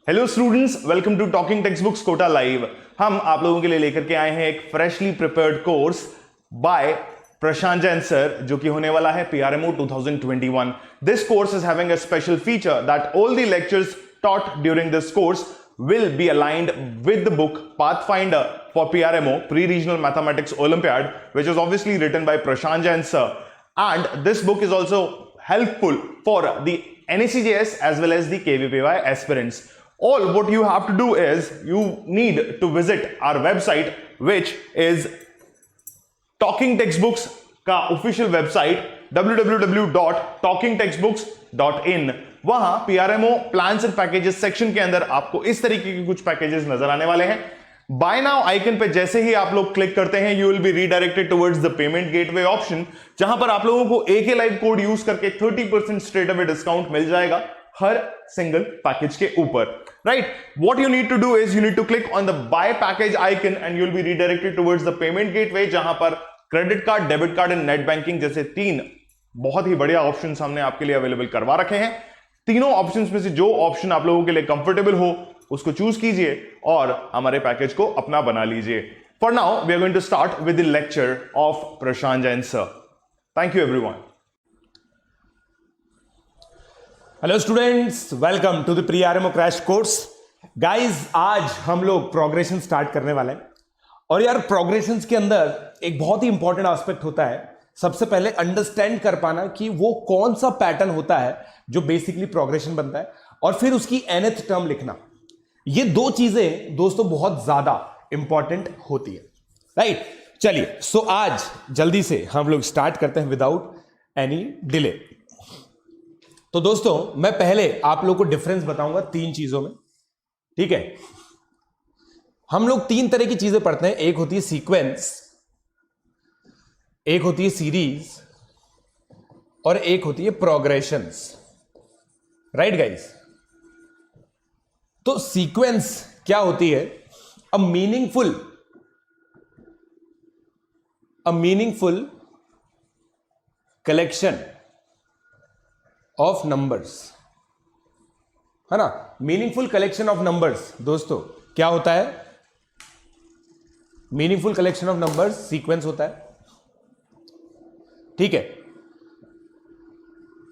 Hello students, welcome to talking text books Kota live. हम आप लोगों के लिए लेकर के आए हैं एक फ्रेशली प्रिपेयर्ड कोर्स बाय प्रशांत जैन सर, जो कि होने वाला है PRMO 2021। This course is having a special feature that all the lectures taught during this course will be aligned with the book Pathfinder for PRMO Pre-Regional Mathematics Olympiad, which is obviously written by Prashant Jain sir. And this book is also helpful for the NACJS as well as the KVPY aspirants. All what you have to do is you need to visit our website, which is Talking Textbooks का official website www.talkingtextbooks.in। वहां PRMO plans and packages section के अंदर आपको इस तरीके के कुछ packages नजर आने वाले हैं। बाय नाउ आइकन पे जैसे ही आप लोग क्लिक करते हैं, you will be redirected towards the payment gateway option, जहां पर आप लोगों को AK लाइव कोड यूज करके 30% स्ट्रेट अवे डिस्काउंट मिल जाएगा हर सिंगल पैकेज के ऊपर। Right, what you need to do is you need to click on the buy package icon and you will be redirected towards the payment gateway, जहां पर credit card, debit card and net banking जैसे 3 बहुत ही बढ़िया options हमने आपके लिए available करवा रखे हैं। तीनों ऑप्शंस में से जो ऑप्शन आप लोगों के लिए कंफर्टेबल हो उसको चूज कीजिए और हमारे पैकेज को अपना बना लीजिए। For now we are going to start with the lecture of Prashant Jain sir. Thank you everyone. Hello students, welcome to the PRMO crash course. Guys, आज हम लोग प्रोग्रेशन स्टार्ट करने वाले हैं। और यार, प्रोग्रेशंस के अंदर एक बहुत ही इंपॉर्टेंट एस्पेक्ट होता है, सबसे पहले अंडरस्टैंड कर पाना कि वो कौन सा पैटर्न होता है जो बेसिकली प्रोग्रेशन बनता है, और फिर उसकी nth टर्म लिखना। ये दो चीजें दोस्तों बहुत ज्यादा इंपॉर्टेंट होती है। राइट, चलिए सो आज जल्दी से हम लोग स्टार्ट करते हैं विदाउट एनी डिले। तो दोस्तों, मैं पहले आप लोग को डिफरेंस बताऊंगा 3 चीजों में। ठीक है, हम लोग 3 तरह की चीजें पढ़ते हैं। एक होती है सीक्वेंस, एक होती है सीरीज, और एक होती है प्रोग्रेशंस। राइट गाइस, तो सीक्वेंस क्या होती है? A meaningful collection of numbers, है ना। मीनिंगफुल कलेक्शन ऑफ नंबर्स दोस्तों क्या होता है? Meaningful collection of numbers sequence होता है। ठीक है,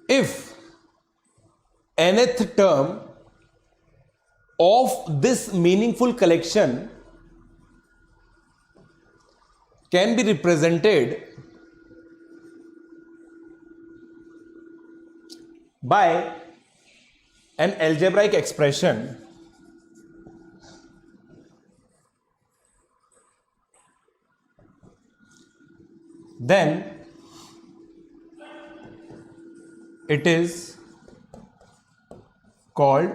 if nth term of this meaningful collection can be represented by an algebraic expression, then it is called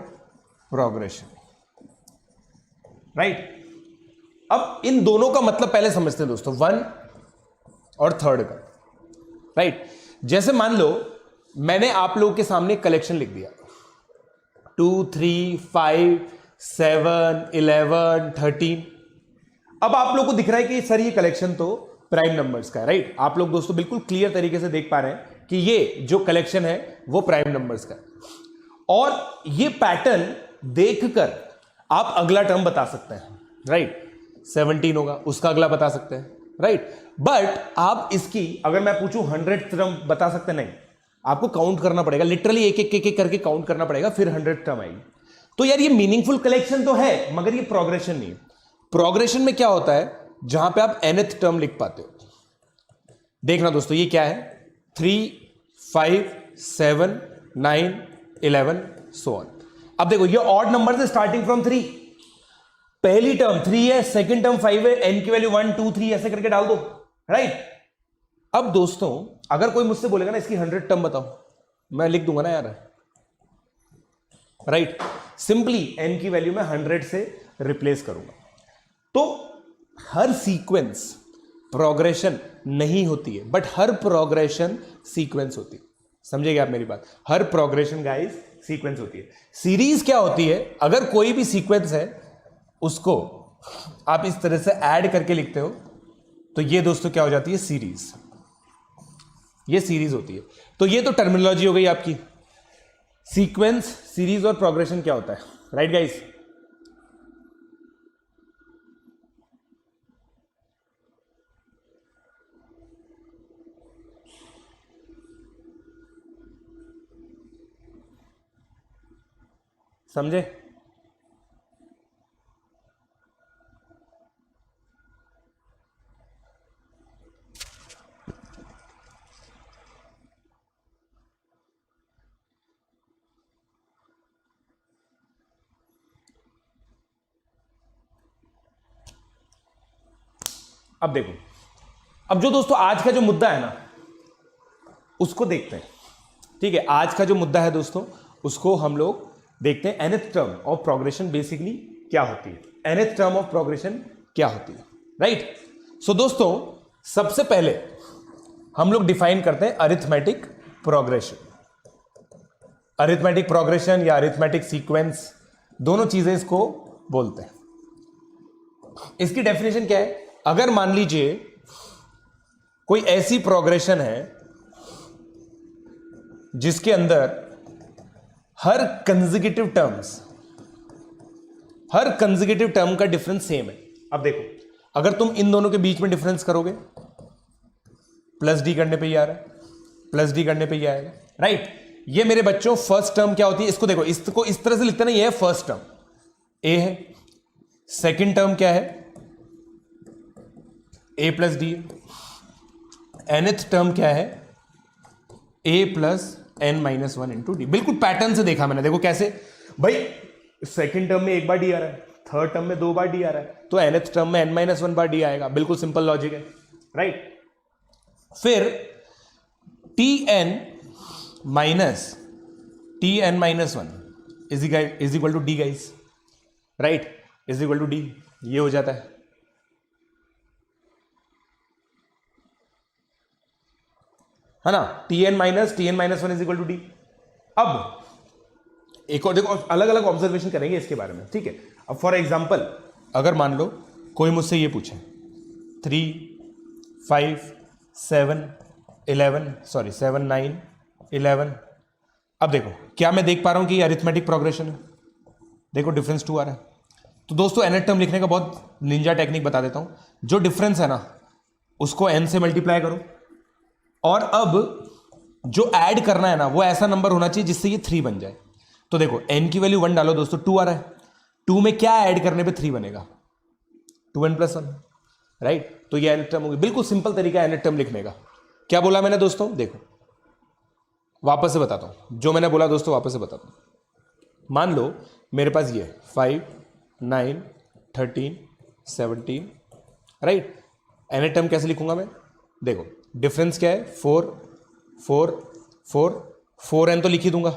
progression। Right, अब इन दोनों का मतलब पहले समझते हैं दोस्तों, 1 और 3rd का। राइट, जैसे मान लो मैंने आप लोगों के सामने कलेक्शन लिख दिया 2 3 5 7 11 13। अब आप लोगों को दिख रहा है कि सर ये कलेक्शन तो प्राइम नंबर्स का है। राइट, आप लोग दोस्तों बिल्कुल क्लियर तरीके से देख पा रहे हैं कि ये जो कलेक्शन है वो प्राइम नंबर्स का है। और ये पैटर्न देखकर आप अगला टर्म बता सकते हैं। राइट, 17 होगा, उसका अगला बता सकते हैं। राइट, बट आप इसकी अगर मैं पूछूं 100 टर्म बता सकते नहीं, आपको काउंट करना पड़ेगा, लिटरली एक एक करके काउंट करना पड़ेगा, फिर 100 टर्म आएगी। तो यार, ये मीनिंगफुल कलेक्शन तो है मगर ये प्रोग्रेशन नहीं है। प्रोग्रेशन में क्या होता है? जहां पे आप nth टर्म लिख पाते हो। देखना दोस्तों, ये क्या है? 3 5 7 9 11 सो ऑन। अब देखो, ये ऑड नंबर से स्टार्टिंग फ्रॉम 3। पहली टर्म 3 है, सेकंड टर्म 5 है, n की वैल्यू 1 2 3 ऐसे करके डाल दो। राइट, अब दोस्तों अगर कोई मुझसे बोलेगा ना इसकी 100 टर्म बताओ, मैं लिख दूंगा ना यार। राइट, सिंपली n की वैल्यू मैं 100 से रिप्लेस करूंगा। तो हर सीक्वेंस प्रोग्रेशन नहीं होती है, बट हर प्रोग्रेशन सीक्वेंस होती है। समझेगा आप मेरी बात? हर प्रोग्रेशन गाइस सीक्वेंस होती है। सीरीज क्या होती है? अगर कोई भी सीक्वेंस है उसको आप इस तरह से ऐड करके लिखते हो तो ये दोस्तों क्या हो जाती है? सीरीज। ये सीरीज होती है। तो ये तो टर्मिनोलॉजी हो गई आपकी। सीक्वेंस, सीरीज और प्रोग्रेशन क्या होता है? Right guys? समझे? अब देखो, अब जो दोस्तों आज का जो मुद्दा है ना उसको देखते हैं। ठीक है, आज का जो मुद्दा है दोस्तों उसको हम लोग देखते हैं। nth term of progression basically क्या होती है, nth टर्म ऑफ प्रोग्रेशन क्या होती है, राइट? सो दोस्तों सबसे पहले हम लोग डिफाइन करते हैं अरिथमेटिक प्रोग्रेशन। अरिथमेटिक प्रोग्रेशन या अरिथमेटिक सीक्वेंस, दोनों चीजें इसको बोलते हैं। इसकी डेफिनेशन क्या है? अगर मान लीजिए कोई ऐसी प्रोग्रेशन है जिसके अंदर हर कंसेक्यूटिव टर्म का डिफरेंस सेम है। अब देखो, अगर तुम इन दोनों के बीच में डिफरेंस करोगे, प्लस डी करने पे ही आ रहा है, प्लस डी करने पे ही आएगा, राइट? ये मेरे बच्चों फर्स्ट टर्म क्या होती है? इसको देखो, इसको इस तरह से लिखते हैं ना, ये है फर्स्ट टर्म, ए है। सेकेंड टर्म क्या है? A plus D. nth term क्या है? A plus N minus one into D. बिल्कुल पैटर्न से देखा मैंने, देखो कैसे भाई, सेकेंड टर्म में एक बार डी आ रहा है, थर्ड टर्म में 2 बार डी आ रहा है, तो nth टर्म में n माइनस वन बार डी आएगा। बिल्कुल सिंपल लॉजिक है, राइट? फिर tn minus one is equal to D guys, right? Is equal to D, ये हो जाता है ना? tn minus one is equal to D. अब एक और देखो, अलग अलग ऑब्जर्वेशन करेंगे इसके बारे में, ठीक है? अब फॉर एग्जांपल अगर मान लो कोई मुझसे ये पूछे 3, 5, 7, 9, 11। अब देखो, क्या मैं देख पा रहा हूं कि ये अरिथमेटिक प्रोग्रेशन है? देखो डिफरेंस 2 आ रहा है। तो दोस्तों nth टर्म लिखने का बहुत निंजा टेक्निक बता देता हूं। जो डिफरेंस है ना उसको n से मल्टीप्लाई करो, और अब जो ऐड करना है ना वो ऐसा नंबर होना चाहिए जिससे ये 3 बन जाए। तो देखो n की वैल्यू 1 डालो दोस्तों, 2 आ रहा है, 2 में क्या ऐड करने पे 3 बनेगा? 2n plus 1, right? तो ये nth टर्म होगी। बिल्कुल सिंपल तरीका है nth टर्म लिखने का। क्या बोला मैंने दोस्तों? देखो वापस से बताता हूं, जो मैंने बोला दोस्तों वापस से बताता हूं। मान लो मेरे पास ये 5, 9, 13, 17, राइट? nth टर्म कैसे लिखूंगा मैं? देखो डिफरेंस क्या है? 4, 4, 4, 4n तो लिख ही दूंगा।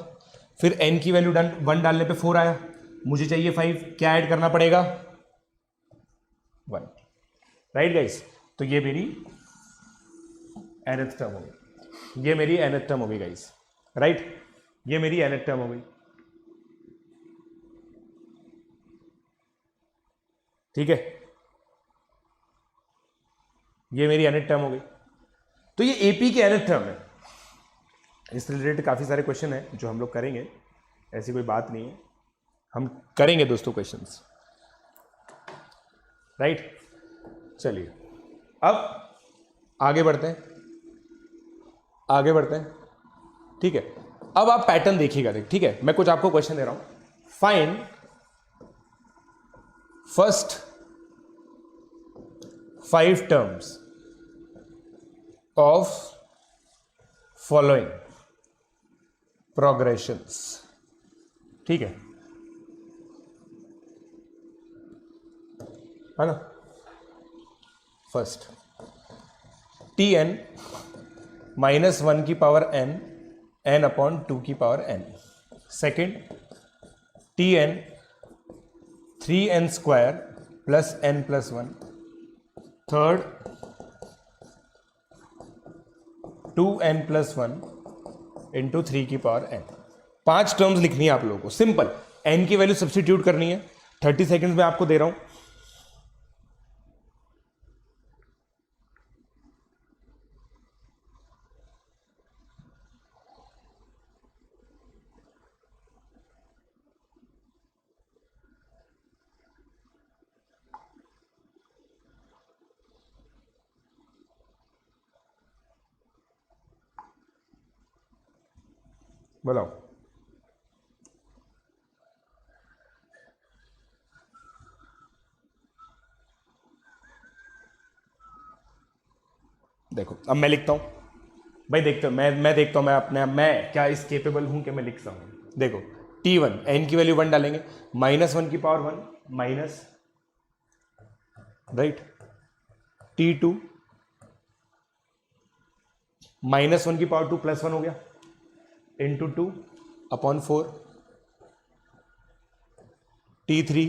फिर n की वैल्यू 1 डालने पे 4 आया, मुझे चाहिए 5, क्या ऐड करना पड़ेगा? 1, राइट गाइस? तो ये मेरी nth टर्म हो गई, ये मेरी nth टर्म हो गई गाइस, राइट? ये मेरी nth टर्म हो गई, ठीक है? ये मेरी nth टर्म हो गई। तो ये एपी की nth टर्म है। इससे रिलेटेड काफी सारे क्वेश्चन है जो हम लोग करेंगे, ऐसी कोई बात नहीं है, हम करेंगे दोस्तों क्वेश्चंस, राइट? चलिए अब आगे बढ़ते हैं, ठीक है? अब आप पैटर्न देखिएगा, ठीक है? मैं कुछ आपको क्वेश्चन दे रहा हूं। Find first 5 terms of following progressions, ठीक है ना? फर्स्ट tn माइनस 1 की पावर n, n अपॉन 2 की power n। Second tn 3n square plus n plus 1। Third 2n plus 1 into 3 की पावर n। 5 टर्म्स लिखनी है आप लोगों को, सिंपल। n की वैल्यू सब्स्टिट्यूट करनी है। 30 सेकेंड्स में आपको दे रहा हूं। बताओ। देखो अब मैं लिखता हूं भाई, देखते हो मैं देखता हूं मैं अपने आप मैं क्या इस केपेबल हूं कि मैं लिख सकूं। देखो T1 n की वैल्यू 1 डालेंगे, -1 की पावर 1 माइनस, राइट, T2 -1 की पावर 2 +1 हो गया into 2 upon 4, T3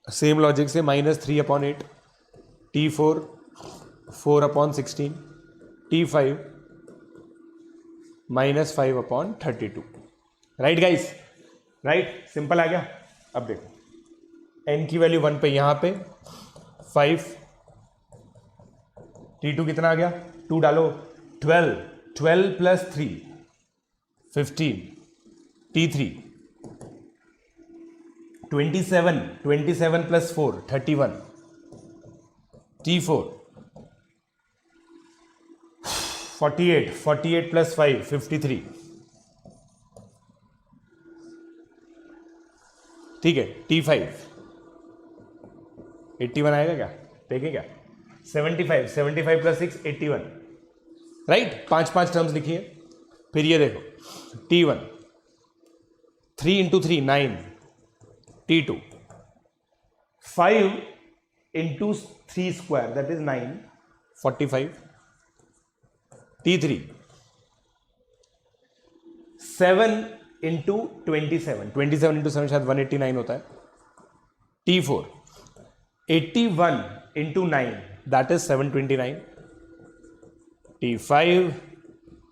same logic से -3 upon 8, T4 4 upon 16, T5 -5 upon 32। Right guys, right, simple आ गया। अब देखो n की वैल्यू 1 पे यहां पे 5, T2 कितना आ गया 2 डालो 12, 12 plus 3 15, T3 27, 27 plus 4 31, T4 48, 48 plus 5 53, ठीक है। T5 81 आएगा क्या, देखें क्या, 75, 75 प्लस 6 81, राइट, 5 टर्म्स लिखिए। फिर ये देखो T1 3 into 3 9, T2 5 into 3 square that is 9 45, T3 7 into 27, 27 into 7 शायद 189 होता है, T4 81 into 9 that is 729, T5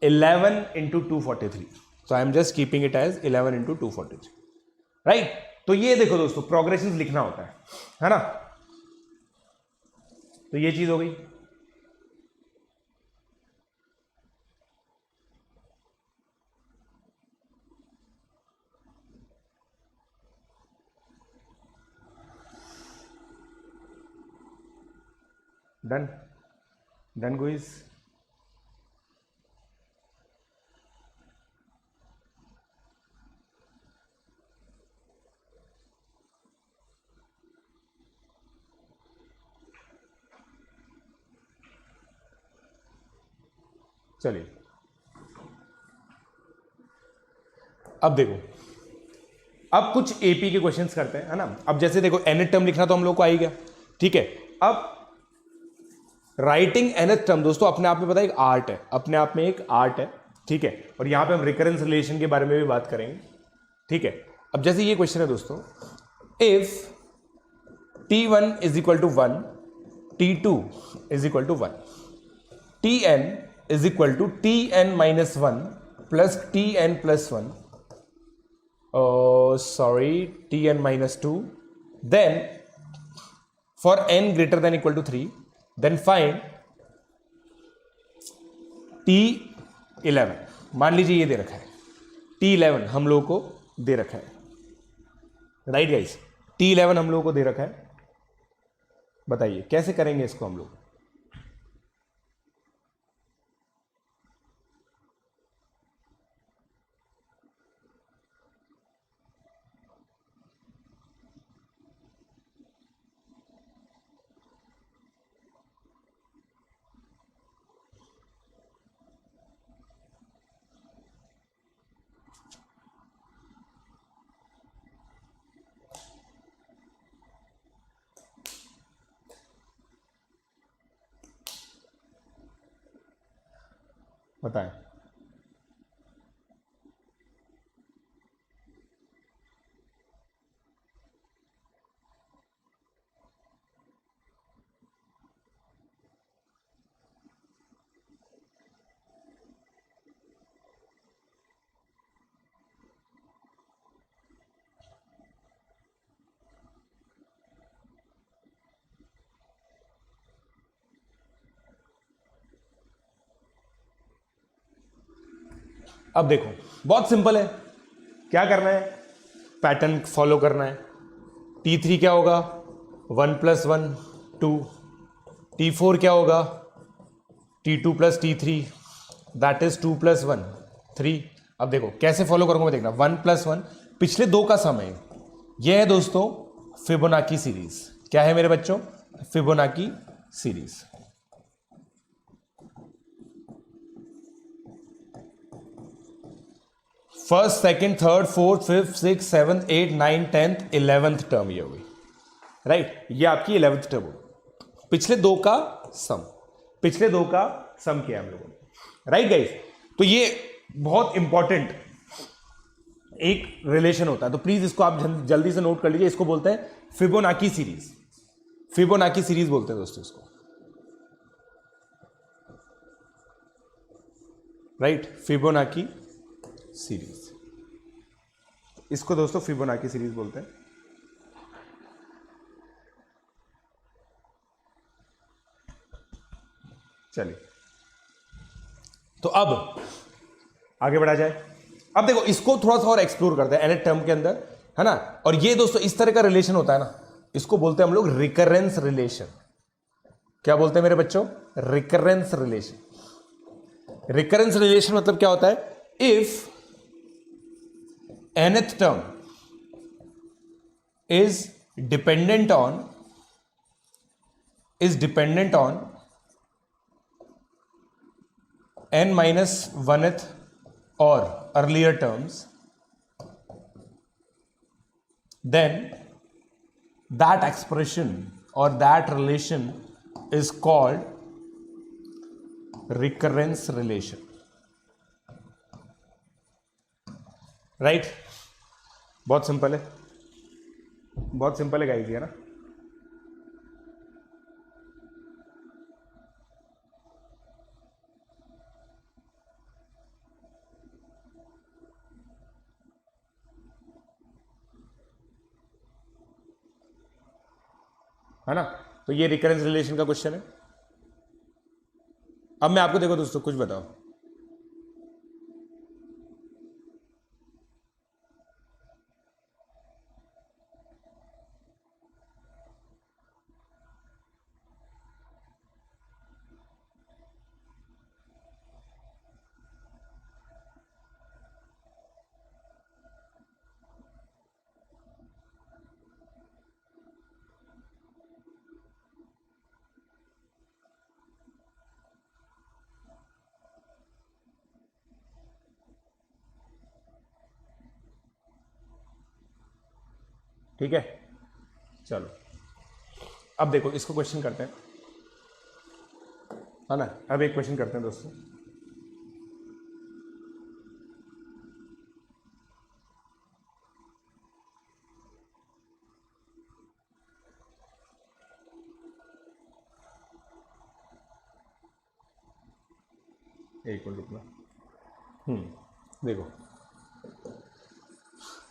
11 into 243, so I am just keeping it as 11 into 243, right. तो ये देखो दोस्तों प्रोग्रेशन लिखना होता है ना। तो ये चीज हो गई। डन गुइज। चलिए अब देखो, अब कुछ एपी के क्वेश्चंस करते हैं, है ना। अब जैसे देखो nth टर्म लिखना तो हम लोग को आ ही गया, ठीक है। अब राइटिंग nth टर्म दोस्तों अपने आप में पता है एक आर्ट है, अपने आप में एक आर्ट है, ठीक है। और यहां पे हम रिकरेंस रिलेशन के बारे में भी बात करेंगे, ठीक है। अब जैसे ये क्वेश्चन है दोस्तों, if T1 is equal to 1, T2 is equal to 1, Tn is equal to Tn minus 1 plus Tn plus 1, sorry, Tn minus 2, then for n greater than equal to 3, then find T11। मान लीजिए ये दे रखा है T11 हम लोगों को दे रखा है, राइट गाइस, T11 हम लोगों को दे रखा है। बताइए कैसे करेंगे इसको हम लोग। बताएं। अब देखो बहुत सिंपल है, क्या करना है, पैटर्न फॉलो करना है। T3 क्या होगा 1 प्लस 1 2, T4 क्या होगा T2 plus T3 that is 2 plus 1 3। अब देखो कैसे फॉलो करूंगा मैं, देखना 1 + 1 पिछले दो का सम है। यह है दोस्तों फिबोनाची सीरीज। क्या है मेरे बच्चों? Fibonacci series. First, second, third, fourth, fifth, six, seventh, 8, 9, 10th, 11th term ये होगी, राइट। ये आपकी 11th टर्म होगी। पिछले दो का सम, पिछले दो का सम किया हम लोगों ने, राइट गाइस। तो ये बहुत इंपॉर्टेंट एक रिलेशन होता है, तो प्लीज इसको आप जल्दी से नोट कर लीजिए। इसको बोलते हैं फिबोनाची सीरीज। फिबोनाची सीरीज बोलते हैं दोस्तों इसको, राइट। फिबोनाची सीरीज, इसको दोस्तों फिबोनाची सीरीज बोलते हैं। चलिए, तो अब आगे बढ़ा जाए। अब देखो इसको थोड़ा सा और एक्सप्लोर करते हैं nth टर्म के अंदर, है ना। और ये दोस्तों इस तरह का रिलेशन होता है ना, इसको बोलते हैं हम लोग रिकरेंस रिलेशन। क्या बोलते हैं मेरे बच्चों? Recurrence relation. रिकरेंस रिलेशन मतलब क्या होता है? If nth term is dependent on n minus 1th or earlier terms, then that expression or that relation is called recurrence relation, right. बहुत सिंपल है, बहुत सिंपल है गाइस, है ना। है ना, तो ये रिकरेंस रिलेशन का क्वेश्चन है। अब मैं आपको देखो दोस्तों कुछ बताओ, ठीक है। चलो अब देखो इसको क्वेश्चन करते हैं, है ना। अब एक क्वेश्चन करते हैं दोस्तों। एक मिनट रुकना। देखो,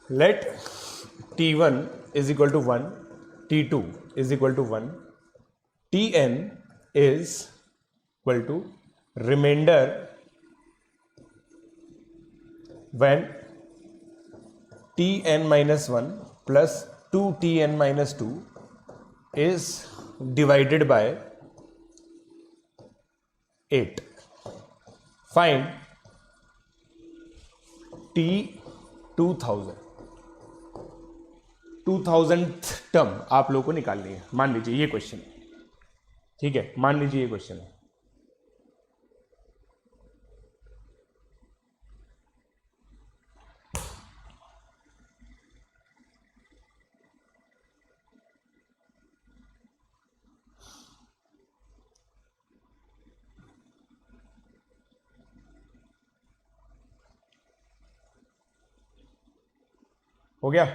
let t1 is equal to 1, t2 is equal to 1, tn is equal to remainder when tn minus 1 plus 2tn minus 2 is divided by 8. Find t 2000th term आप लोगों को निकालनी है। मान लीजिए ये क्वेश्चन, ठीक है, मान लीजिए ये क्वेश्चन है। हो गया?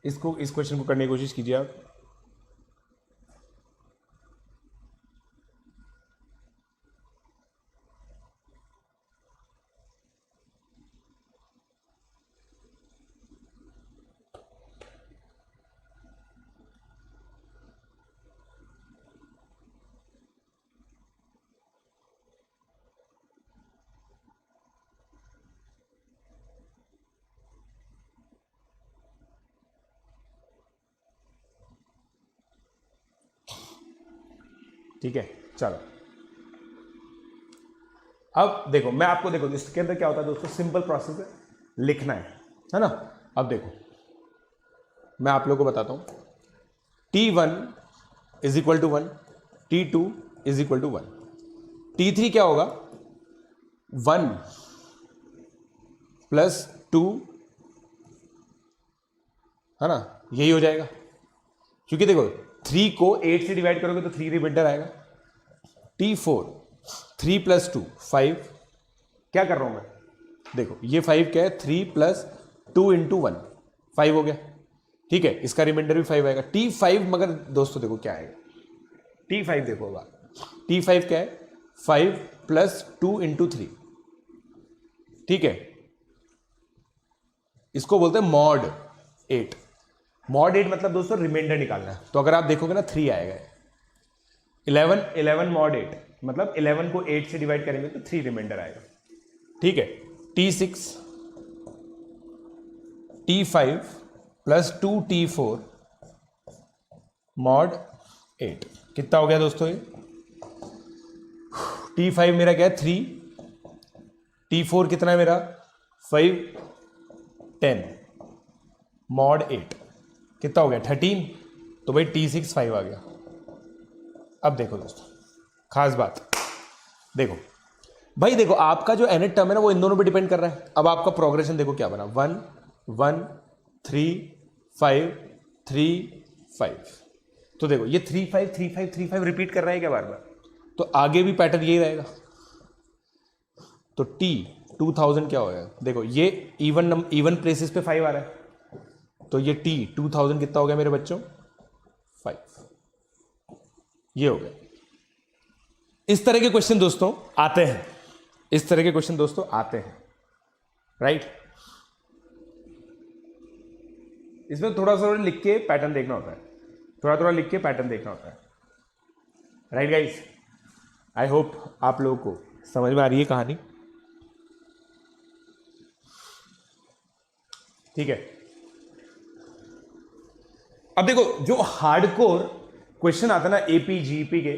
इस क्वेश्चन को करने की कोशिश कीजिए आप। ठीक है, चलो अब देखो मैं आपको देखो इसके अंदर क्या होता है दोस्तों, सिंपल प्रोसेस है, लिखना है ना। अब देखो मैं आप लोगों को बताता हूं, T1 is equal to 1, T2 is equal to 1, T3 क्या होगा 1 प्लस 2, है ना, यही हो जाएगा। क्योंकि देखो 3 को 8 से डिवाइड करोगे तो 3 रिमाइंडर आएगा। T4 3 प्लस 2 5, क्या कर रहा हूं मैं, देखो ये 5 क्या है, 3 प्लस 2 इंटू 1 5 हो गया, ठीक है, इसका रिमाइंडर भी 5 आएगा। T5 मगर दोस्तों देखो क्या आएगा, T5 देखो बात, T5 क्या है 5 प्लस 2 इंटू 3, ठीक है, इसको बोलते हैं मॉड 8। मॉड 8 मतलब दोस्तों रिमाइंडर निकालना है। तो अगर आप देखोगे ना 3 आएगा, 11 मॉड 8 मतलब 11 को 8 से डिवाइड करेंगे तो 3 रिमाइंडर आएगा, ठीक है। T6 T5 plus 2T4 mod 8 कितना हो गया दोस्तों ये, T5 मेरा क्या है 3, T4 कितना है मेरा 5 10 मॉड 8 कितना हो गया 13, तो भाई T6 5 आ गया। अब देखो दोस्तों खास बात, देखो भाई देखो आपका जो nth टर्म है ना वो इन दोनों पे डिपेंड कर रहा है। अब आपका प्रोग्रेशन देखो क्या बना, 1 1 3 5 3 5, तो देखो ये 3 5 3 5 3 5 रिपीट कर रहा है क्या बार बार, तो आगे भी पैटर्न यही रहेगा। तो T 2000 क्या होगा, देखो ये इवन प्लेसेस पे 5 आ रहा है, तो ये T 2000 कितना हो गया मेरे बच्चों 5, ये हो गया। इस तरह के क्वेश्चन दोस्तों आते हैं, इस तरह के क्वेश्चन दोस्तों आते हैं, राइट। इसमें थोड़ा सा लिख के पैटर्न देखना होता है, थोड़ा थोड़ा लिख के पैटर्न देखना होता है, राइट गाइस। आई होप आप लोगों को समझ में आ रही है कहानी, ठीक है। अब देखो जो हार्डकोर क्वेश्चन आता है ना एपी जीपी के,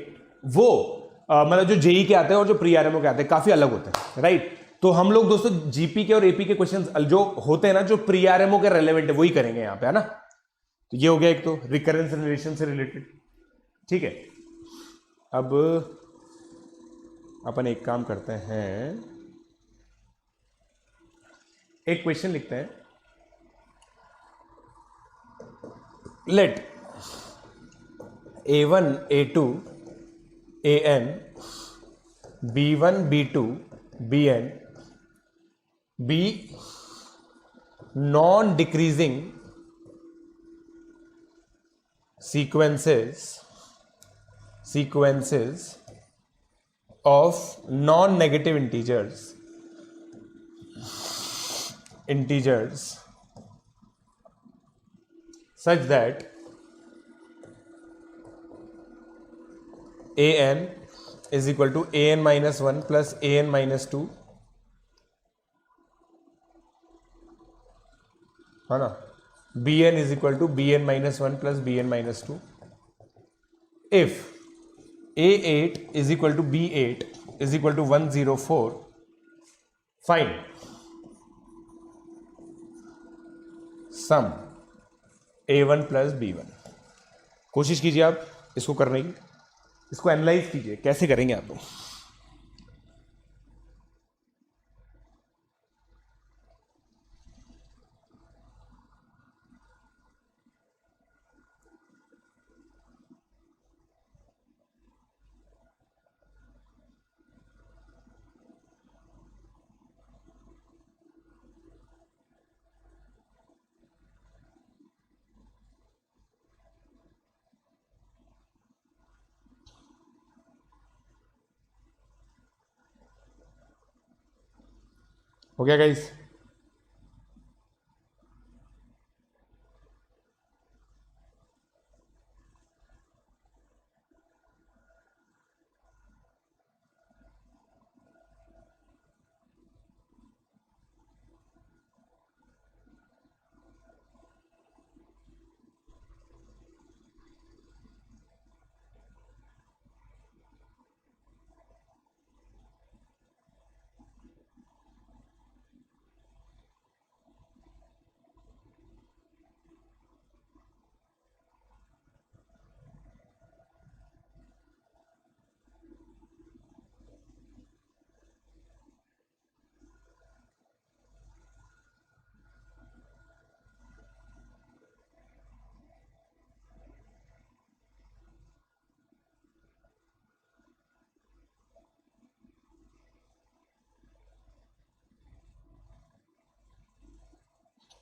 वो मतलब जो जेई के आते हैं और जो प्री आरएमओ के आते हैं काफी अलग होते हैं, राइट। तो हम लोग दोस्तों जीपी के और एपी के क्वेश्चन जो होते हैं ना जो प्री आरएमओ के रेलेवेंट है वही करेंगे यहां पे, है ना। तो ये हो गया एक तो रिकरेंस रिलेशन से रिलेटेड, ठीक है। अब अपन एक काम करते हैं, एक क्वेश्चन लिखते हैं, late A1 A2 AN B1 B2 BN be non-decreasing sequences of non-negative integers such that an is equal to an minus 1 plus an minus 2, है ना, bn is equal to bn minus 1 plus bn minus 2 if a8 is equal to b8 is equal to 104, find sum a1 plus b1। कोशिश कीजिए आप इसको करने की, इसको analyse कीजिए कैसे करेंगे आप लोग। हो गया गाइस,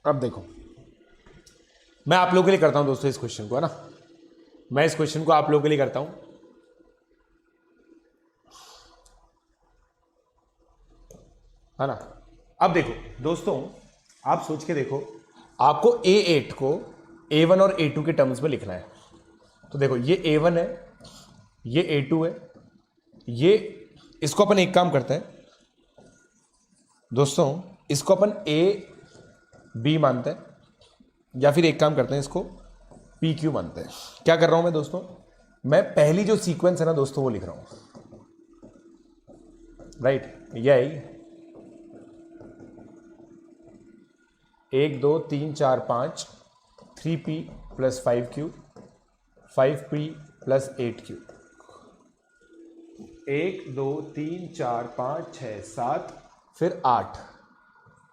अब देखो, मैं आप लोगों के लिए करता हूं दोस्तों इस क्वेश्चन को, है ना, मैं इस क्वेश्चन को आप लोगों के लिए करता हूं। है ना। अब देखो दोस्तों, आप सोच के देखो, आपको A8 को A1 और A2 के टर्म्स में लिखना है। तो देखो, ये A1 है, ये A2 है, ये, इसको अपन एक काम करते हैं दोस्तों, इसको अपन A B मानते हैं, या फिर एक काम करते हैं, इसको PQ मानते हैं। क्या कर रहा हूं मैं दोस्तों, मैं पहली जो सीक्वेंस है ना दोस्तों वो लिख रहा हूं, राइट। यही 1 2 3 4 5 3P + 5Q 5P + 8Q 1 2 3 4 5 6 7 फिर 8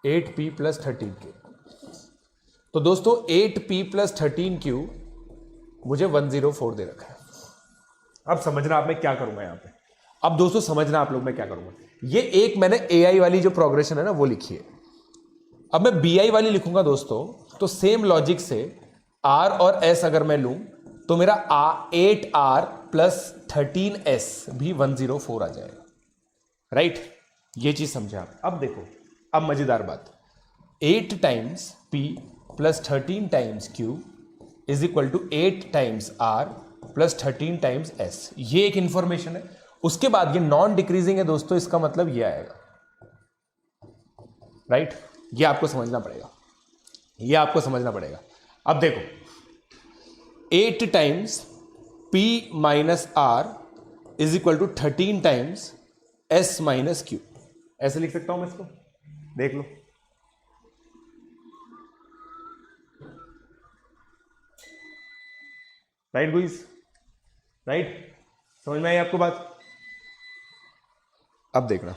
8P + 13Q। तो दोस्तों 8P + 13Q मुझे 104 दे रखा है। अब समझना आप मैं क्या करूंगा यहां पे। अब दोस्तों समझना आप लोग मैं क्या करूंगा, ये एक मैंने AI वाली जो प्रोग्रेशन है ना वो लिखी है। अब मैं BI वाली लिखूंगा दोस्तों, तो सेम लॉजिक से R और S अगर मैं लूं तो मेरा 8R + 13S भी 104 आ जाएगा, राइट। ये चीज समझे आप। अब देखो, अब मजेदार बात, 8 times P + 13 times Q = 8 times R + 13 times S। ये एक इंफॉर्मेशन है। उसके बाद ये नॉन डिक्रीजिंग है दोस्तों, इसका मतलब ये आएगा, राइट। ये आपको समझना पड़ेगा, ये आपको समझना पड़ेगा। अब देखो, 8 times P - R = 13 times S - Q। ऐसे लिख सकता हूं मैं इसको, देख लो। राइट गुइस, राइट, समझ में आई आपको बात। अब देखना,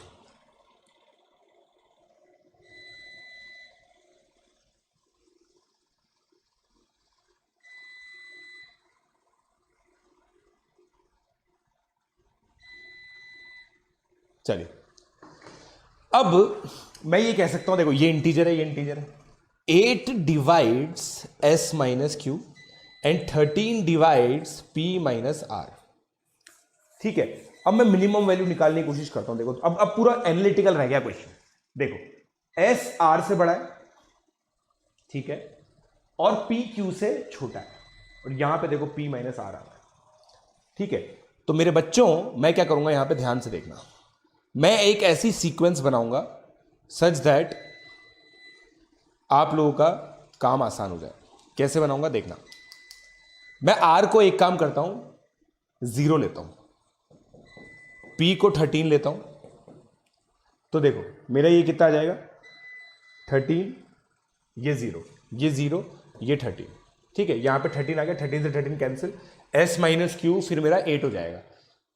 चलिए। अब मैं ये कह सकता हूं, देखो ये इंटीजर है, ये इंटीजर है। 8 divides S - Q and 13 divides P - R। ठीक है। अब मैं मिनिमम वैल्यू निकालने की कोशिश करता हूं। देखो अब पूरा एनालिटिकल रह गया क्वेश्चन। देखो, S R से बड़ा है, ठीक है, और P Q से छोटा है, और यहां पे देखो P - R आ रहा है, ठीक है। तो मेरे बच्चों, मैं क्या करूंगा यहां पे ध्यान से देखना, मैं एक ऐसी सीक्वेंस बनाऊंगा सच दैट आप लोगों का काम आसान हो जाए। कैसे बनाऊंगा देखना, मैं R को एक काम करता हूं, 0 लेता हूं, P को 13 लेता हूं, तो देखो मेरा ये कितना आ जाएगा, 13, ये 0, ये 0, ये 13, ठीक है। यहां पे 13 आ गया, 13 से 13 कैंसिल, S - Q फिर मेरा 8 हो जाएगा।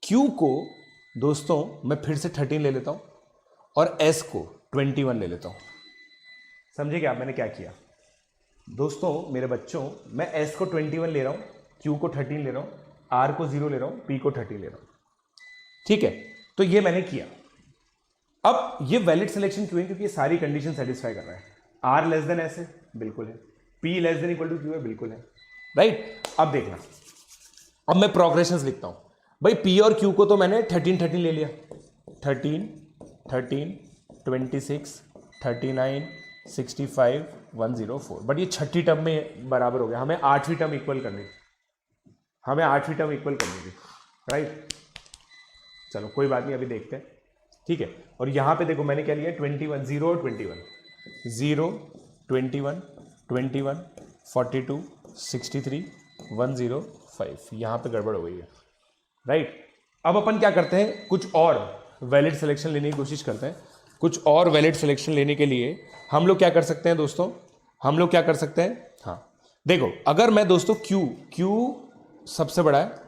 Q को दोस्तों मैं फिर से 13 ले लेता हूं, और S को 21 ले लेता हूं। समझे क्या मैंने क्या किया दोस्तों, मेरे बच्चों, मैं S को 21 ले रहा हूं, Q को 13 ले रहा हूं, R को 0 ले रहा हूं, P को 13 ले रहा हूं, ठीक है। तो ये मैंने किया। अब ये वैलिड सिलेक्शन क्यों है, क्योंकि ये सारी कंडीशन सेटिस्फाई कर रहा है। R है, बिल्कुल है। P <= Q है, बिल्कुल है, राइट। अब देखना, अब मैं प्रोग्रेशंस लिखता हूं। भाई P और Q को तो मैंने 13 ले लिया, 13 13 26 39 65 104, बट ये छठी टर्म में बराबर हो गया। हमें 8वीं टर्म इक्वल करनी थी, हमें 8वीं टर्म इक्वल करनी थी, राइट। चलो कोई बात नहीं, अभी देखते हैं, ठीक है। और यहां पे देखो मैंने क्या लिया, 21, 0 और 21, 0 21 21 42 63 105, यहां पे गड़बड़ हो गई है, राइट। अब अपन क्या करते हैं, कुछ और वैलिड सिलेक्शन लेने की कोशिश करते हैं। कुछ और वैलिड सिलेक्शन लेने के लिए हम लोग क्या कर सकते हैं दोस्तों, हम लोग क्या कर सकते हैं, हाँ देखो, अगर मैं दोस्तों Q सबसे बड़ा है,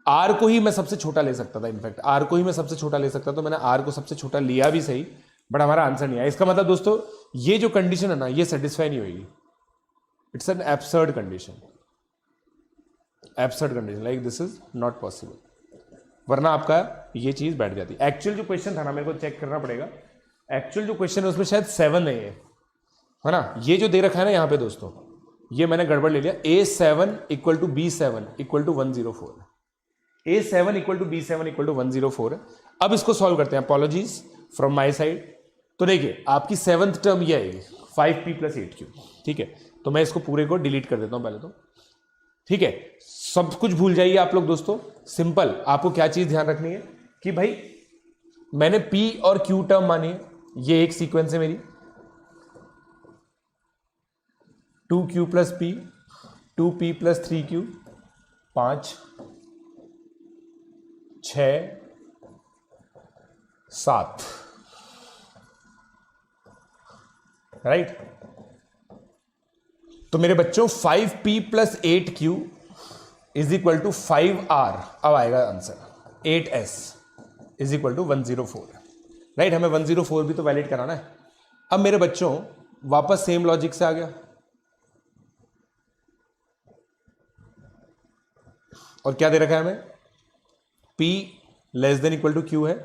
R को ही मैं सबसे छोटा ले सकता था, इनफैक्ट R को ही मैं सबसे छोटा ले सकता, तो मैंने R को सबसे छोटा लिया भी सही, बट हमारा आंसर नहीं आया। इसका मतलब दोस्तों ये जो कंडीशन है ना, ये सेटिस्फाई नहीं होगी। It's an absurd condition, absurd condition, like this is not possible, वरना आपका ये चीज बैठ जाती। एक्चुअल जो क्वेश्चन था ना, मेरे को चेक करना पड़ेगा, एक्चुअल जो क्वेश्चन है उसमें शायद 7 है, है ना। ये जो दे रखा है ना यहाँ पे दोस्तों, ये मैंने गड़बड़ ले लिया। A7 equal to B7 equal to 104, A7 equal to B7 equal to 104 है। अब इसको सॉल्व करते हैं, अपॉलॉजीज फ्रॉम माई साइड। तो देखिए आपकी 7th टर्म ये आएगी 5p + 8q, ठीक है। तो मैं इसको पूरे को डिलीट कर देता हूं पहले तो, ठीक है। सब कुछ भूल जाइए आप लोग दोस्तों, सिंपल। आपको क्या चीज ध्यान रखनी है कि भाई मैंने p और q टर्म मानी है, ये एक सीक्वेंस है मेरी, 2q + p, 2p + 3q, 5 6 7, right. तो मेरे बच्चों 5p + 8q is equal to 5r, अब आएगा answer 8s is equal to 104, right. हमें 104 भी तो वैलिड कराना है। अब मेरे बच्चों वापस सेम लॉजिक से आ गया, और क्या दे रखा है हमें, p < q है,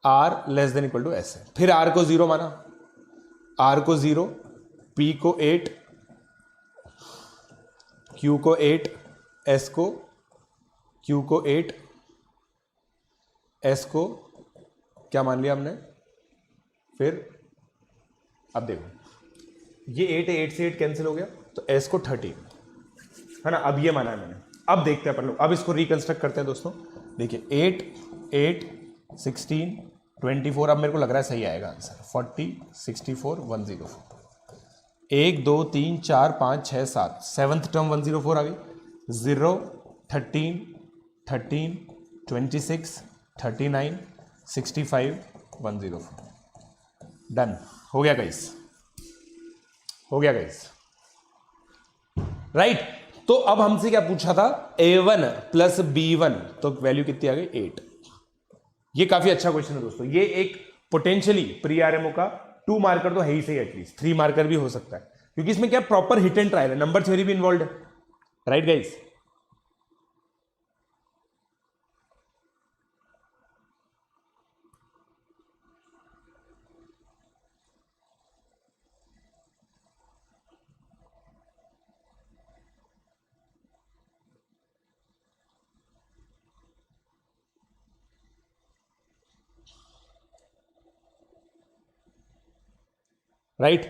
r < s है। फिर r को 0 माना, r को 0, p को 8, q को 8, s को, q को 8, s को क्या मान लिया हमने। फिर अब देखो ये 8 है, 8 से 8 कैंसिल हो गया, तो s को 13 है ना। अब ये माना है मैंने। अब देखते हैं अपन लोग, अब इसको रिकंस्ट्रक्ट करते हैं दोस्तों। देखिए 8 8 16 24, अब मेरे को लग रहा है सही आएगा आंसर 40 64 104। 1 2 3 4 5 6 7, 7th टर्म 104 आ गई। 0 13 13 26 39 65 104, डन हो गया गाइस, हो गया गाइस, राइट। तो अब हमसे क्या पूछा था, A1 + B1, तो वैल्यू कितनी आ गई 8। ये काफी अच्छा क्वेश्चन है दोस्तों। ये एक पोटेंशियली प्री आरएमओ का 2 मार्कर तो है ही सही, एटलीस्ट 3 मार्कर भी हो सकता है, क्योंकि इसमें क्या प्रॉपर हिट एंड ट्रायल है, नंबर थ्योरी भी इन्वॉल्व है, राइट गाइस। राइट।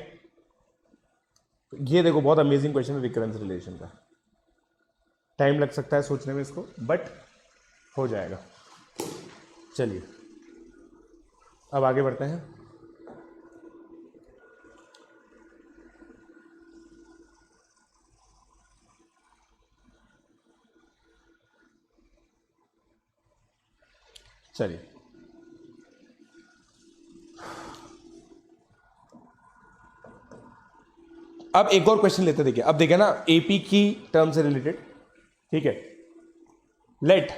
ये देखो बहुत अमेजिंग क्वेश्चन है रिकरेंस रिलेशन का। टाइम लग सकता है सोचने में इसको, बट हो जाएगा। चलिए अब आगे बढ़ते हैं। चलिए अब एक और क्वेश्चन लेते, देखिए अब देखिए ना, एपी की टर्म से रिलेटेड, ठीक है। Let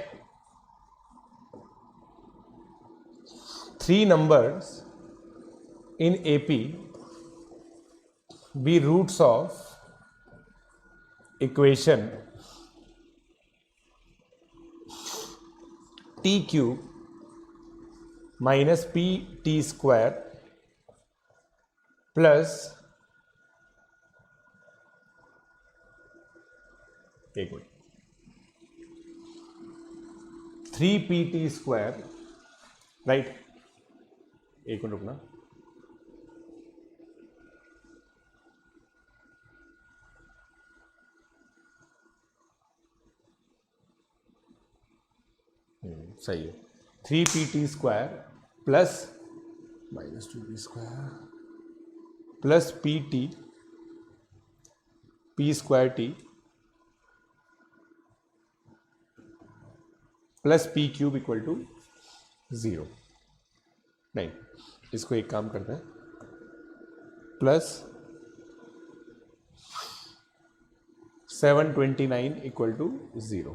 3 numbers in AP be roots of equation t cube minus pt square plus 3pt square, right. एक मिनट रुकना, सही है। 3pt square plus -2p square plus pt p square t plus p cube equal to 0। नहीं, इसको एक काम करते हैं, प्लस 729 इक्वल टू 0,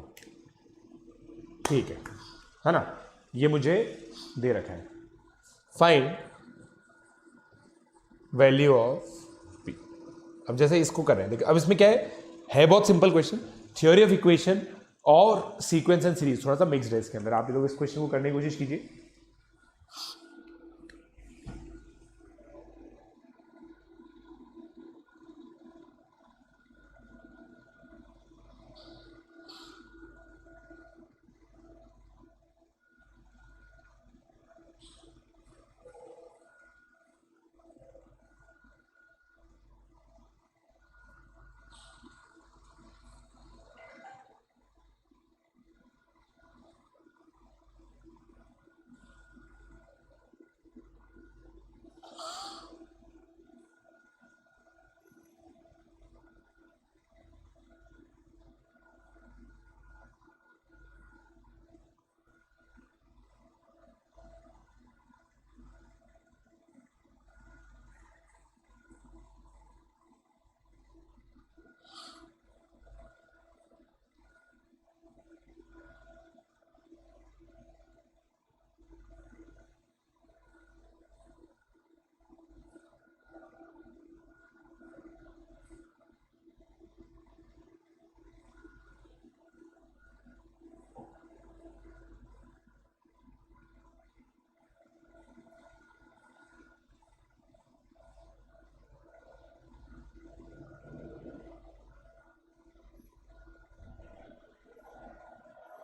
ठीक है ना। ये मुझे दे रखा है, फाइंड वैल्यू ऑफ p। अब जैसे इसको कर रहे हैं, देखिए अब इसमें क्या है बहुत simple question, theory of equation और सीक्वेंस एंड सीरीज थोड़ा सा मिक्स्ड है इसके अंदर। आप लोग इस क्वेश्चन को करने की कोशिश कीजिए।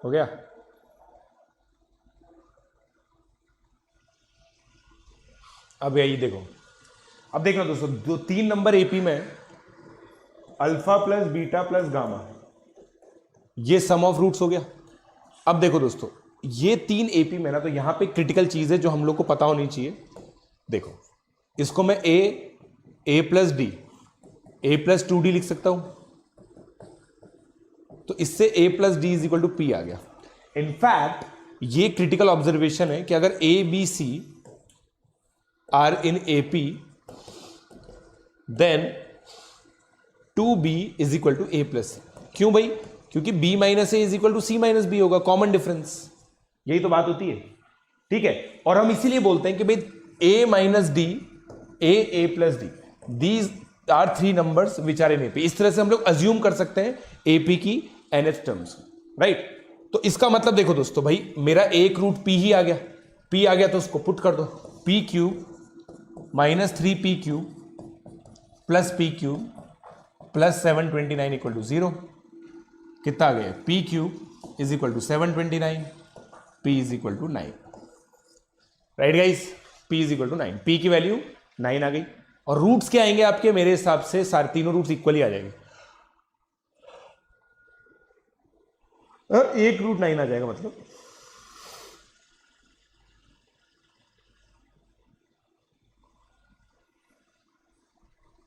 हो गया। अब यही देखो, अब देखना दोस्तों, दो 3 नंबर एपी में alpha plus beta plus gamma, ये सम ऑफ रूट्स हो गया। अब देखो दोस्तों, ये 3 एपी में ना, तो यहां पे क्रिटिकल चीज है जो हम लोग को पता होनी चाहिए। देखो, इसको मैं A plus D, A plus 2d लिख सकता हूं, तो इससे A plus D is equal to P आ गया। इनफैक्ट ये क्रिटिकल ऑब्जर्वेशन है कि अगर A B C are in AP, then 2b is equal to A plus C. क्यों भाई? क्योंकि b minus A is equal to C minus B होगा, कॉमन डिफरेंस, यही तो बात होती है। ठीक है, और हम इसीलिए बोलते हैं कि भाई a minus D, A plus D, these are 3 numbers which are in AP. इस तरह से हम लोग अज्यूम कर सकते हैं एपी की nth टर्म्स, राइट। तो इसका मतलब देखो दोस्तों, भाई मेरा एक रूट p ही आ गया, p आ गया तो उसको पुट कर दो, p cube minus 3p cube plus p cube plus 729 equal to 0। कितना आ गया? p cube is equal to 729, p is equal to 9, right guys. p is equal to 9, p की वैल्यू 9 आ गई। और रूट्स क्या आएंगे आपके? मेरे हिसाब से सारे तीनों रूट्स इक्वली आ जाएंगे, एक रूट 9 आ जाएगा मतलब।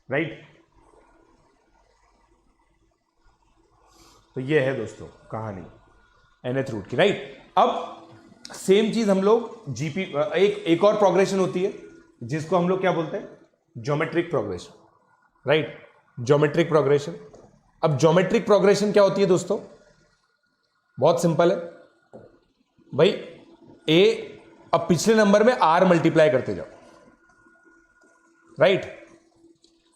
राइट, तो ये है दोस्तों कहानी nth रूट की, राइट। अब सेम चीज हम लोग जीपी, एक और प्रोग्रेशन होती है जिसको हम लोग क्या बोलते हैं? Geometric progression, right. Geometric progression, अब ज्योमेट्रिक प्रोग्रेशन क्या होती है दोस्तों? बहुत सिंपल है भाई, अब पिछले नंबर में r मल्टीप्लाई करते जाओ, राइट।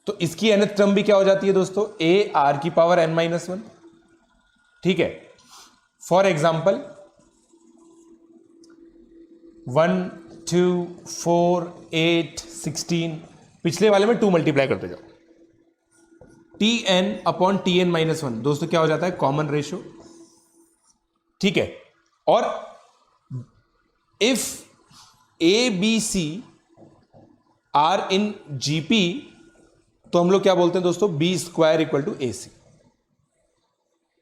तो इसकी nth टर्म भी क्या हो जाती है दोस्तों? a r की पावर n माइनस 1। ठीक है, फॉर एग्जाम्पल 1 2 4 8 16, पिछले वाले में 2 मल्टीप्लाई करते जाओ, tn अपॉन tn माइनस 1 दोस्तों क्या हो जाता है? Common ratio. ठीक है, और if A B C are in GP, तो हम लोग क्या बोलते हैं दोस्तों? B square equal to A C.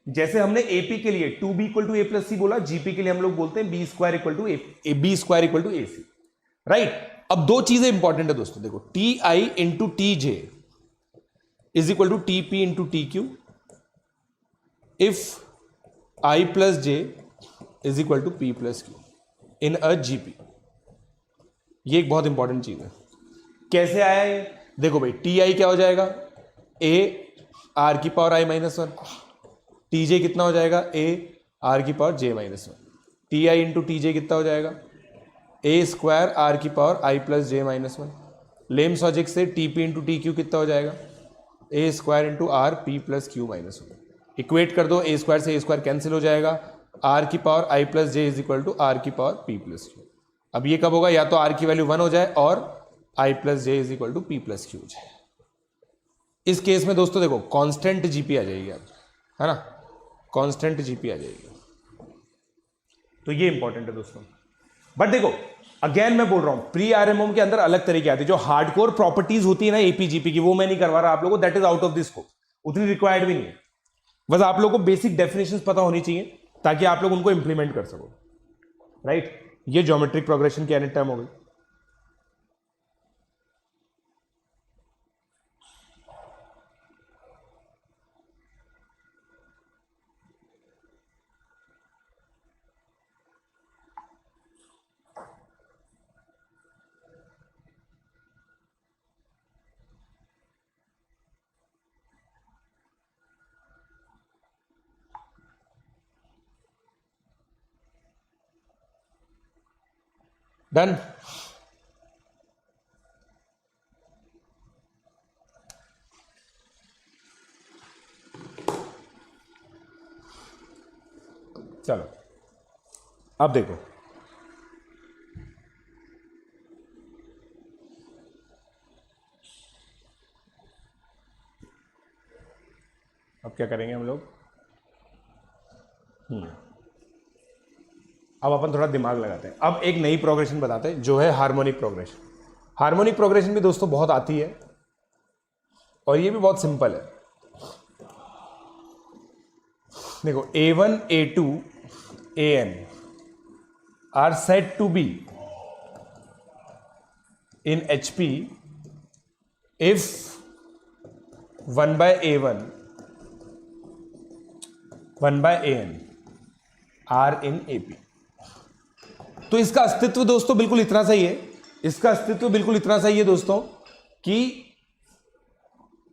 जैसे हमने एपी के लिए 2b equal to A plus C बोला, जीपी के लिए हम लोग बोलते हैं B square equal to B square equal to A C, right. अब दो चीजें इंपॉर्टेंट है दोस्तों, देखो, T I into T J is equal to T P into T Q if I plus J is equal to P plus Q in a GP. ये एक बहुत important चीज है। कैसे आया है? देखो भाई, टी आई क्या हो जाएगा? ए आर की power I minus 1, T J कितना हो जाएगा? ए आर की power J minus 1, T I into T J कितना हो जाएगा? ए स्क्वायर आर की power I plus J minus 1। लेम्स लॉजिक से T P into T Q कितना हो जाएगा? A square into R P plus Q minus 1। Equate कर दो, ए स्क्वायर से ए स्क्वायर कैंसिल हो जाएगा, आर की power I plus J is equal to R की पावर पी प्लस क्यू। अब ये कब होगा? या तो आर की वैल्यू 1 हो जाए और I plus J is equal to P plus Q हो जाए। इस केस में दोस्तों देखो, कांस्टेंट जीपी आ जाएगी आप, है ना, कांस्टेंट जीपी आ जाएगी। तो ये इंपॉर्टेंट है दोस्तों। बट देखो, अगेन मैं बोल रहा हूं, प्री आरएमओ के अंदर अलग तरीके आती है, जो हार्डकोर प्रॉपर्टीज होती है ना एपीजीपी की, वो मैं नहीं करवा रहा आप लोगों को, that is out of this scope, उतनी रिक्वायर्ड भी नहीं है। बस आप लोगों को बेसिक डेफिनेशंस पता होनी चाहिए ताकि आप लोग उनको इंप्लीमेंट कर सको, राइट। ये ज्योमेट्रिक प्रोग्रेशन की nth टर्म हो गई। डन। चलो अब देखो, अब क्या करेंगे हम लोग? अब अपन थोड़ा दिमाग लगाते हैं। अब एक नई प्रोग्रेशन बताते हैं जो है हार्मोनिक प्रोग्रेशन। हार्मोनिक प्रोग्रेशन भी दोस्तों बहुत आती है और ये भी बहुत सिंपल है। देखो A1, A2, AN are said to be in HP if 1 by A1, 1 by AN are in AP। तो इसका अस्तित्व दोस्तों बिल्कुल इतना सही है, इसका अस्तित्व बिल्कुल इतना सही है दोस्तों कि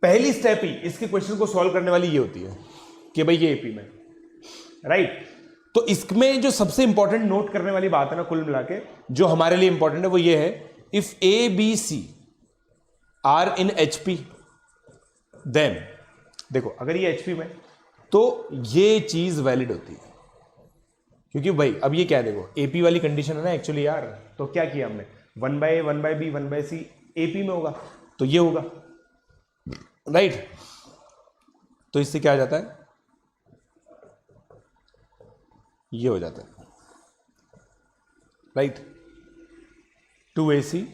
पहली स्टेप ही इसके क्वेश्चन को सॉल्व करने वाली ये होती है कि भाई ये एपी में, राइट। तो इसमें जो सबसे इंपॉर्टेंट नोट करने वाली बात है ना कुल मिला के, जो हमारे लिए इंपॉर्टेंट है वो ये है, if A B C are in HP then, देखो अगर ये एचपी में तो ये चीज वैलिड होती है, क्योंकि भाई अब ये क्या है, देखो एपी वाली कंडीशन है ना एक्चुअली यार। तो क्या किया हमने, 1 बाय ए 1 बाय बी 1 बाय सी एपी में होगा तो ये होगा, राइट। तो इससे क्या आ जाता है, ये हो जाता है, राइट। 2AC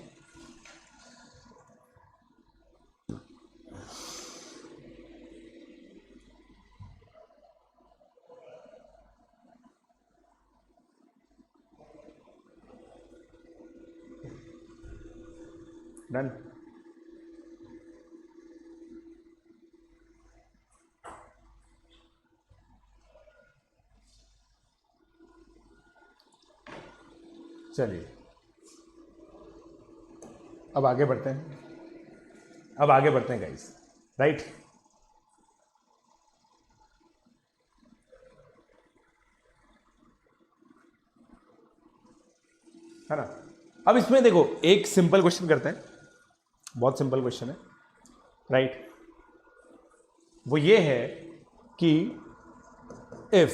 done. चलिए अब आगे बढ़ते हैं, अब आगे बढ़ते हैं गाइस, राइट। है ना। अब इसमें देखो एक सिंपल क्वेश्चन करते हैं, बहुत सिंपल क्वेश्चन है, राइट। वो ये है कि if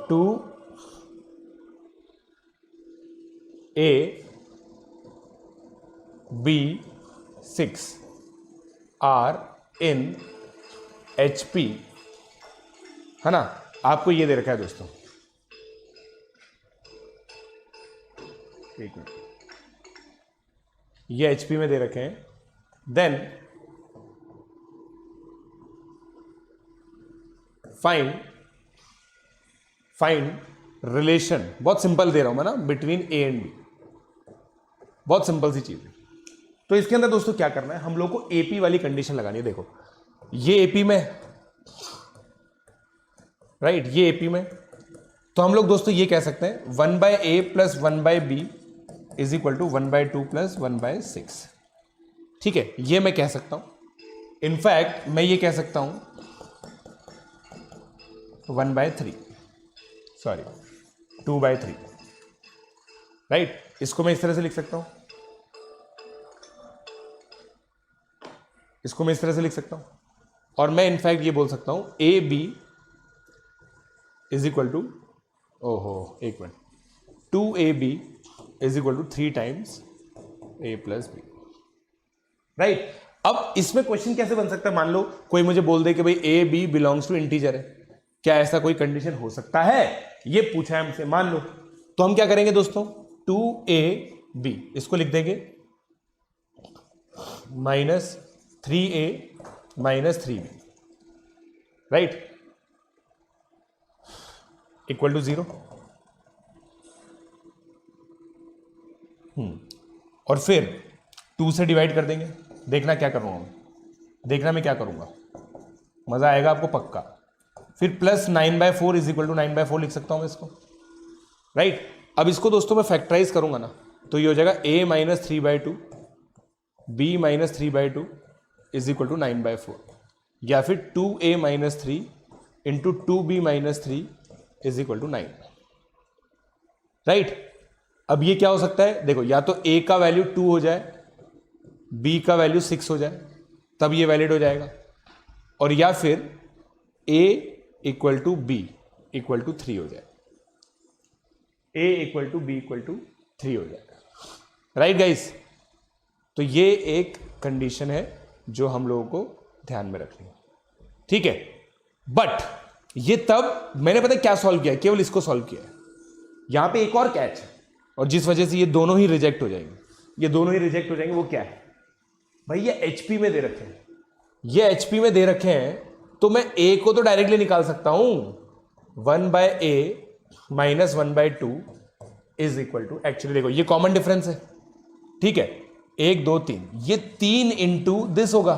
2A B 6 are in HP, है ना। आपको ये दे रखा है दोस्तों, एक मिनट, ये HP में दे रखे हैं, देन फाइंड रिलेशन, बहुत सिंपल दे रहा हूं मैं ना, बिटवीन A एंड B, बहुत सिंपल सी चीज है। तो इसके अंदर दोस्तों क्या करना है, हम लोग को AP वाली कंडीशन लगानी है। देखो ये AP में, राइट, ये AP में, तो हम लोग दोस्तों ये कह सकते हैं 1 by A plus 1 by B is equal to 1 by 2 plus 1 by 6, ठीक है। ये मैं कह सकता हूं, इनफैक्ट मैं ये कह सकता हूं 1 बाय 3, सॉरी 2 बाय 3, राइट। इसको मैं इस तरह से लिख सकता हूं, इसको मैं इस तरह से लिख सकता हूं, और मैं इनफैक्ट ये बोल सकता हूं A B is equal to, ओहो एक मिनट, 2AB is equal to 3 times A plus B, right. अब इसमें क्वेश्चन कैसे बन सकता है, मान लो कोई मुझे बोल दे कि भाई A B belongs to integer है, क्या ऐसा कोई कंडीशन हो सकता है, ये पूछा है हमसे, मान लो। तो हम क्या करेंगे दोस्तों, 2AB इसको लिख देंगे minus 3A minus 3B, right, equal to 0। और फिर 2 से डिवाइड कर देंगे, देखना क्या करूंगा मैं, देखना मैं क्या करूंगा, मजा आएगा आपको पक्का। फिर plus 9 by 4 is equal to 9 by 4 लिख सकता हूं मैं इसको, राइट। अब इसको दोस्तों मैं फैक्टराइज करूंगा ना, तो ये हो जाएगा A minus 3 by 2 B minus 3 by 2 is equal to 9 by 4, या फिर 2A minus 3 into 2B minus 3 is equal to 9, right. अब ये क्या हो सकता है, देखो या तो A का वैल्यू 2 हो जाए, B का वैल्यू 6 हो जाए, तब ये वैलिड हो जाएगा, और या फिर A equal to B equal to 3 हो जाए, A equal to B equal to 3 हो जाएगा, राइट गाइस। तो ये एक कंडीशन है जो हम लोगों को ध्यान में रखनी है, ठीक है। बट ये तब मैंने पता है क्या सॉल्व किया है, केवल इसको सॉल्व किया है। यहां पे एक और कैच है, और जिस वजह से ये दोनों ही रिजेक्ट हो जाएंगे, ये दोनों ही रिजेक्ट हो जाएंगे। वो क्या है भाई, ये एचपी में दे रखे हैं, ये एचपी में दे रखे हैं, तो मैं ए को तो डायरेक्टली निकाल सकता हूं, 1/a minus 1/2 is equal to, actually देखो ये कॉमन डिफरेंस है, ठीक है, 1 2 3, ये 3 इंटू दिस होगा,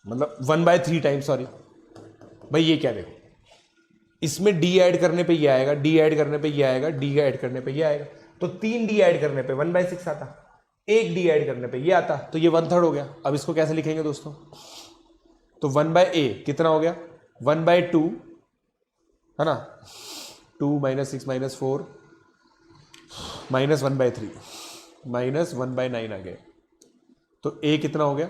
मतलब 1/3 टाइम, सॉरी भाई ये क्या देखो, इसमें डी ऐड करने पे ये आएगा, डी ऐड करने पे ये आएगा, डी ऐड करने पे ये आएगा, तो 3 डी ऐड करने पे 1/6 आता, 1 डी ऐड करने पे ये आता, तो ये 1/3 हो गया। अब इसको कैसे लिखेंगे दोस्तों, तो 1/a कितना हो गया, 1/2 है ना, 2 - 6 - 4 -1/3 -1/9 आ गया, तो a कितना हो गया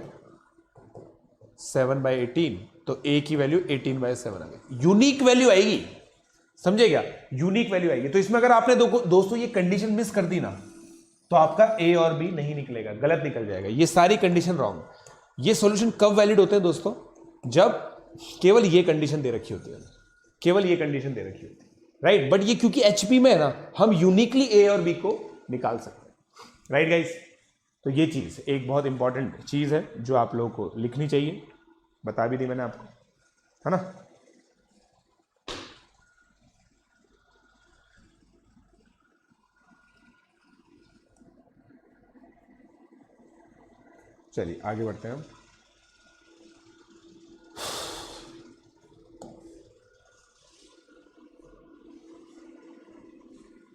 7/18, तो a की वैल्यू 18/7 आ गई। यूनिक वैल्यू आएगी, समझे क्या, यूनिक वैल्यू आएगी। तो इसमें अगर आपने दोस्तों ये कंडीशन मिस कर दी ना, तो आपका a और b नहीं निकलेगा, गलत निकल जाएगा, ये सारी कंडीशन रॉन्ग। ये सॉल्यूशन कब वैलिड होते हैं दोस्तों, जब केवल ये कंडीशन दे रखी होती है, केवल ये कंडीशन दे रखी होती है, राइट। बट ये क्योंकि एचपी में है ना, हम यूनिकली a और b को निकाल सकते हैं, राइट गाइस। तो ये चीज एक बहुत इंपॉर्टेंट चीज है जो आप लोगों को लिखनी चाहिए, बता भी दी मैंने आपको, है ना। चलिए आगे बढ़ते हैं हम।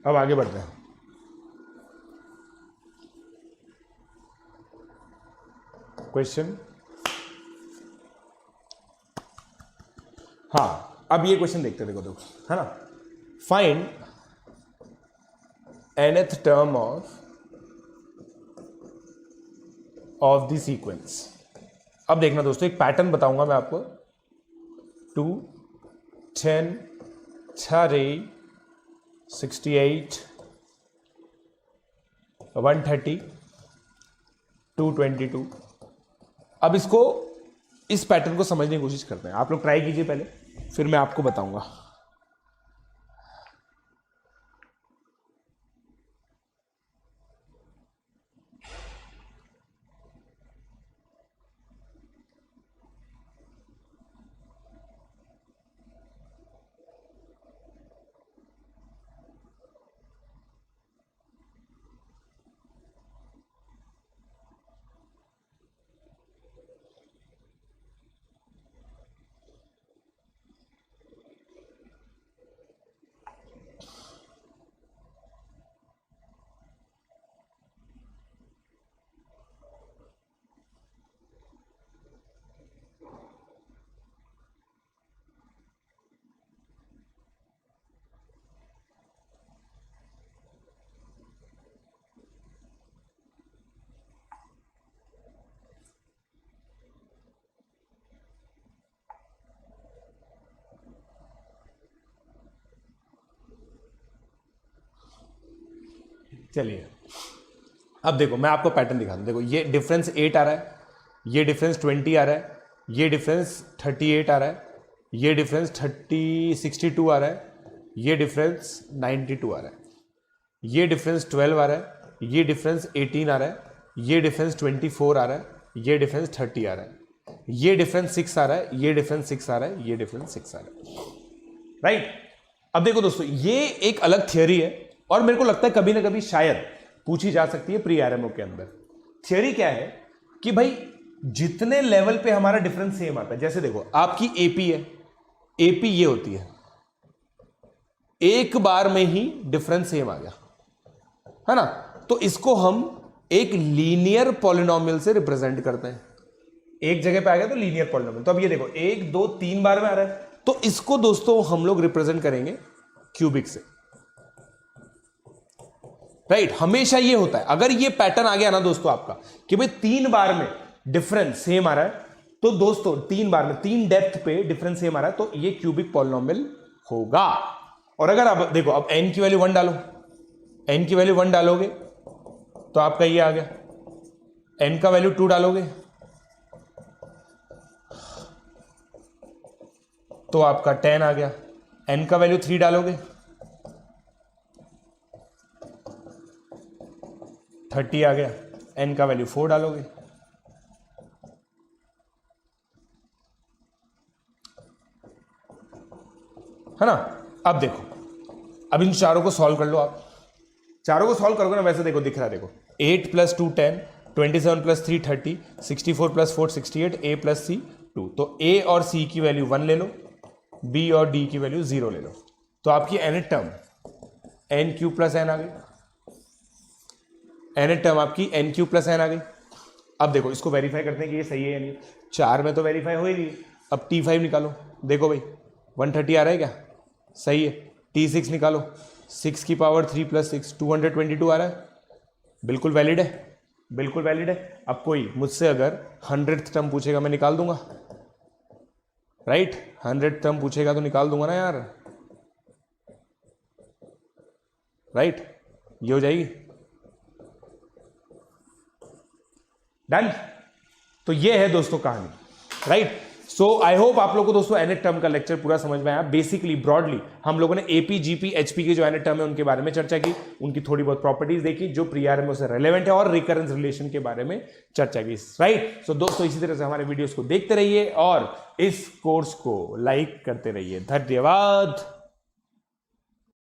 अब आगे बढ़ते हैं, क्वेश्चन, हाँ अब ये क्वेश्चन देखते देखो है ना, find nth term of the sequence. अब देखना दोस्तों, एक पैटर्न बताऊंगा मैं आपको, 2 10 3 68 130 222। अब इसको, इस पैटर्न को समझने की कोशिश करते हैं, आप लोग ट्राई कीजिए पहले, फिर मैं आपको बताऊंगा। चलिए अब देखो, मैं आपको पैटर्न दिखा दूं। देखो ये डिफरेंस 8 आ रहा है, ये डिफरेंस 20 आ रहा है, ये डिफरेंस 38 आ रहा है, ये डिफरेंस 62 आ रहा है, ये डिफरेंस 92 आ रहा है, ये डिफरेंस 12 आ रहा है, ये डिफरेंस 18 आ रहा है, ये डिफरेंस 24 आ रहा है, ये डिफरेंस 30 आ रहा है, ये डिफरेंस 6 आ रहा है, ये डिफरेंस 6 आ रहा है, ये डिफरेंस 6 आ रहा है, राइट। अब देखो दोस्तों, ये एक अलग थियोरी है, और मेरे को लगता है कभी ना कभी शायद पूछी जा सकती है प्री आरएमओ के अंदर। थियोरी क्या है कि भाई जितने लेवल पे हमारा डिफरेंस सेम आता है, जैसे देखो आपकी एपी है, एपी ये होती है, एक बार में ही डिफरेंस सेम आ गया, है ना, तो इसको हम एक लीनियर पॉलिनोमियल से रिप्रेजेंट करते हैं। एक जगह पे आ गया तो लीनियर पॉलिनोमियल। तो अब ये देखो 1 2 3 बार में आ रहा है, तो इसको दोस्तों हम लोग रिप्रेजेंट करेंगे क्यूबिक से, राइट। हमेशा ये होता है, अगर ये पैटर्न आ गया ना दोस्तों आपका कि भाई 3 बार में डिफरेंस सेम आ रहा है, तो दोस्तों 3 बार में 3 डेप्थ पे डिफरेंस सेम आ रहा है, तो ये क्यूबिक पॉलिनोमियल होगा। और अगर आप देखो, अब n की वैल्यू 1 डालो, n की वैल्यू 1 डालोगे तो आपका ये आ गया, n का वैल्यू 2 डालोगे तो आपका 10 आ गया, n का वैल्यू 3 डालोगे 30 आ गया, n का वैल्यू 4 डालोगे, है ना। अब देखो, अब इन चारों को सॉल्व कर लो। आप चारों को सॉल्व करोगे ना, वैसे देखो दिख रहा है, देखो 8 + 2 10, 27 + 3 30, 64 + 4 68, a + c 2। तो a और c की वैल्यू 1 ले लो, b और d की वैल्यू 0 ले लो, तो आपकी nth टर्म n³ + n आ गई। nth टर्म आपकी n³ + n आ गई। अब देखो इसको वेरीफाई करते हैं कि ये सही है या नहीं। 4 में तो वेरीफाई हो ही नहीं। अब t5 निकालो, देखो भाई 130 आ रहा है क्या, सही है। t6 निकालो, 6 की पावर 3 + 6 222 आ रहा है, बिल्कुल वैलिड है, बिल्कुल वैलिड है। अब कोई मुझसे अगर 100th टर्म पूछेगा, मैं निकाल दूंगा, राइट। 100th टर्म पूछेगा तो निकाल दूंगा ना यार, राइट। ये हो जाएगी, डन। तो ये है दोस्तों कहानी, राइट। सो आई होप आप लोगों को दोस्तों nth टर्म का लेक्चर पूरा समझ में आया। बेसिकली ब्रॉडली हम लोगों ने एपी, जीपी, एचपी के जो nth टर्म है उनके बारे में चर्चा की, उनकी थोड़ी बहुत प्रॉपर्टीज देखी जो प्री आरएमओ से रेलेवेंट है, और रिकरेंस रिलेशन के बारे में चर्चा की, राइट। सो दोस्तों इसी तरह से हमारे वीडियोस को देखते रहिए और इस कोर्स को लाइक करते रहिए। धन्यवाद।